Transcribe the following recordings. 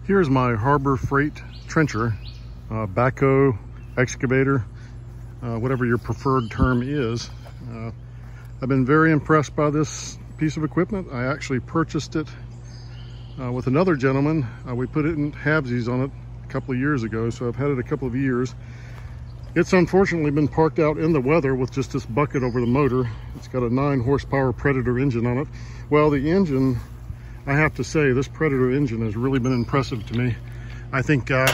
Here's my Harbor Freight trencher, backhoe, excavator, whatever your preferred term is. I've been very impressed by this piece of equipment. I actually purchased it with another gentleman. We put it in halvesies on it a couple of years ago, so I've had it a couple of years. It's unfortunately been parked out in the weather with just this bucket over the motor. It's got a 9 horsepower Predator engine on it. Well, the engine, I have to say, this Predator engine has really been impressive to me. I think, sorry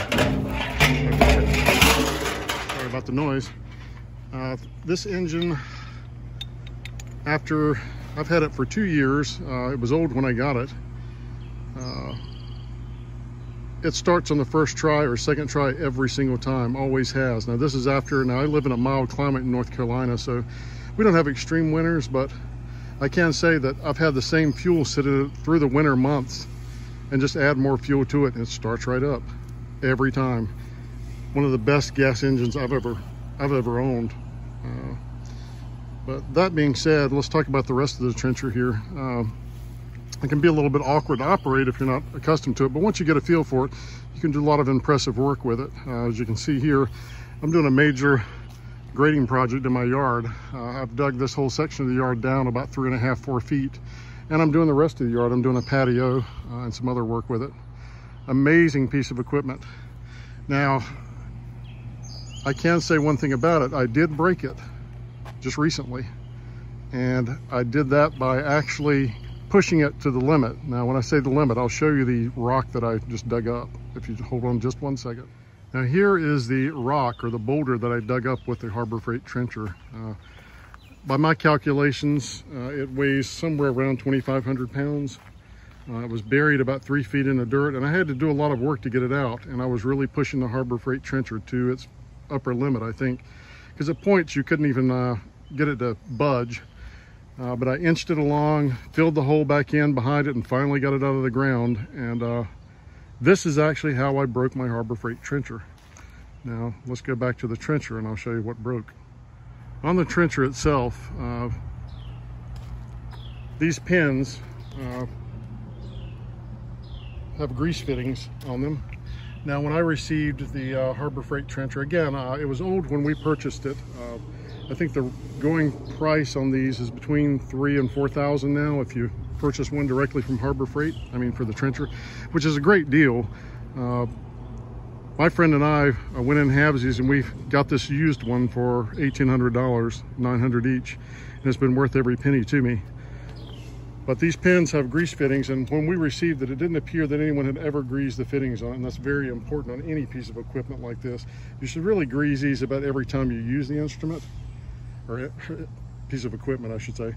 about the noise. This engine, after I've had it for 2 years, it was old when I got it. It starts on the first try or second try every single time, always has. Now this is after, now I live in a mild climate in North Carolina, so we don't have extreme winters, but I can say that I've had the same fuel sitting through the winter months and just add more fuel to it and it starts right up every time. One of the best gas engines I've ever owned. But that being said, let's talk about the rest of the trencher here. It can be a little bit awkward to operate if you're not accustomed to it, but once you get a feel for it, you can do a lot of impressive work with it. As you can see here, I'm doing a major grading project in my yard. I've dug this whole section of the yard down about 3.5, 4 feet, and I'm doing the rest of the yard. I'm doing a patio and some other work with it. Amazing piece of equipment. Now, I can say one thing about it. I did break it just recently, and I did that by actually pushing it to the limit. Now, when I say the limit, I'll show you the rock that I just dug up, if you hold on just 1 second. Now, here is the rock or the boulder that I dug up with the Harbor Freight trencher. By my calculations, it weighs somewhere around 2,500 pounds. It was buried about 3 feet in the dirt, and I had to do a lot of work to get it out, and I was really pushing the Harbor Freight trencher to its upper limit, I think, because at points you couldn't even get it to budge. But I inched it along, filled the hole back in behind it, and finally got it out of the ground. And this is actually how I broke my Harbor Freight trencher. Now, let's go back to the trencher and I'll show you what broke. On the trencher itself, these pins have grease fittings on them. Now, when I received the Harbor Freight trencher, again, it was old when we purchased it. I think the going price on these is between $3,000 and $4,000 now if you purchase one directly from Harbor Freight, I mean for the trencher, which is a great deal. My friend and I went in halvesies and we got this used one for $1,800, $900 each, and it's been worth every penny to me. But these pins have grease fittings, and when we received it, it didn't appear that anyone had ever greased the fittings on it, and that's very important on any piece of equipment like this. You should really grease these about every time you use the instrument, or piece of equipment, I should say.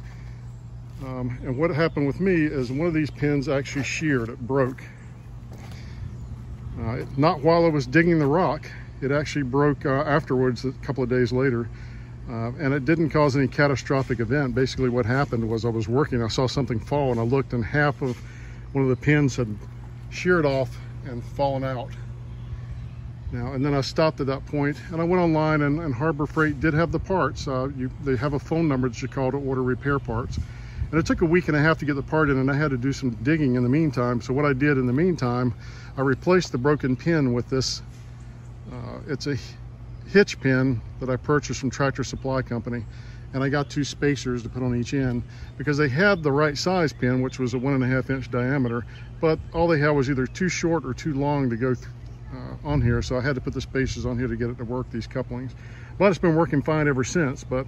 And what happened with me is one of these pins actually sheared, it broke. Not while I was digging the rock, it actually broke afterwards, a couple of days later. And it didn't cause any catastrophic event. Basically what happened was I was working, I saw something fall, and I looked and half of one of the pins had sheared off and fallen out. Now, and then I stopped at that point and I went online, and Harbor Freight did have the parts. They have a phone number that you call to order repair parts. And it took a week and a half to get the part in, and I had to do some digging in the meantime. So what I did in the meantime, I replaced the broken pin with this. It's a hitch pin that I purchased from Tractor Supply Company, and I got 2 spacers to put on each end because they had the right size pin, which was a 1.5 inch diameter, but all they had was either too short or too long to go on here, so I had to put the spacers on here to get it to work, these couplings. But it's been working fine ever since. But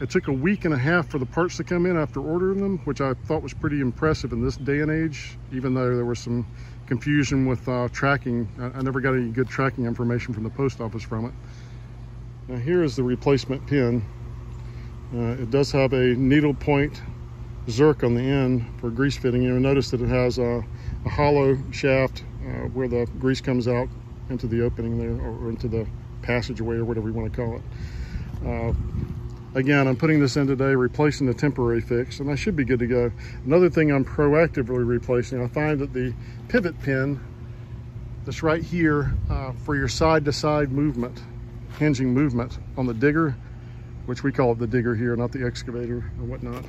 it took a week and a half for the parts to come in after ordering them, which I thought was pretty impressive in this day and age, even though there was some confusion with tracking. I never got any good tracking information from the post office from it. Now, here is the replacement pin. It does have a needle point zerk on the end for grease fitting. You'll notice that it has a hollow shaft where the grease comes out into the opening there, or into the passageway, or whatever you want to call it. Again, I'm putting this in today, replacing the temporary fix, and I should be good to go. Another thing I'm proactively replacing, I find that the pivot pin that's right here for your side-to-side movement, hinging movement on the digger, which we call it the digger here, not the excavator or whatnot.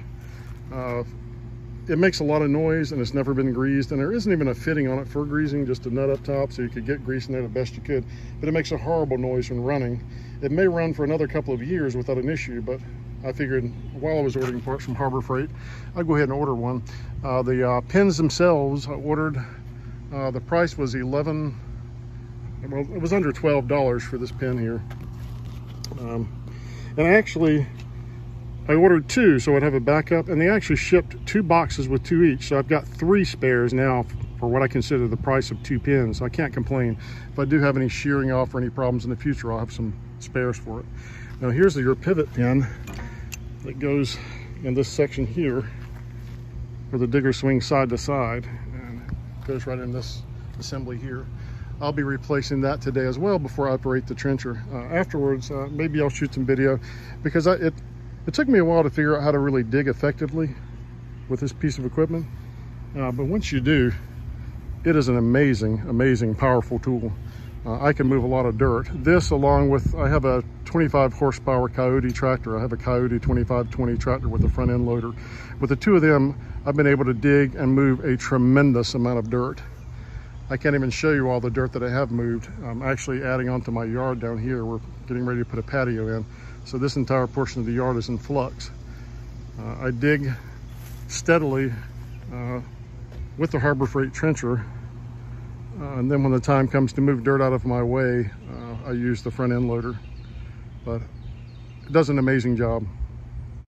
it makes a lot of noise, and it's never been greased, and there isn't even a fitting on it for greasing, just a nut up top so you could get grease in there the best you could, but it makes a horrible noise when running. It may run for another couple of years without an issue, but I figured while I was ordering parts from Harbor Freight, I'd go ahead and order one. The pins themselves I ordered, the price was well, it was under $12 for this pin here. And I ordered two, so I'd have a backup, and they actually shipped 2 boxes with 2 each. So I've got 3 spares now for what I consider the price of 2 pins. So I can't complain. If I do have any shearing off or any problems in the future, I'll have some spares for it. Now here's your pivot pin that goes in this section here, where the digger swings side to side, and it goes right in this assembly here. I'll be replacing that today as well before I operate the trencher. Afterwards, maybe I'll shoot some video, because it took me a while to figure out how to really dig effectively with this piece of equipment. But once you do, it is an amazing, amazing, powerful tool. I can move a lot of dirt. This, along with, I have a 25 horsepower Coyote tractor. I have a Coyote 2520 tractor with a front end loader. With the 2 of them, I've been able to dig and move a tremendous amount of dirt. I can't even show you all the dirt that I have moved. I'm actually adding onto my yard down here. We're getting ready to put a patio in. So this entire portion of the yard is in flux. I dig steadily with the Harbor Freight trencher. And then when the time comes to move dirt out of my way, I use the front end loader. But it does an amazing job.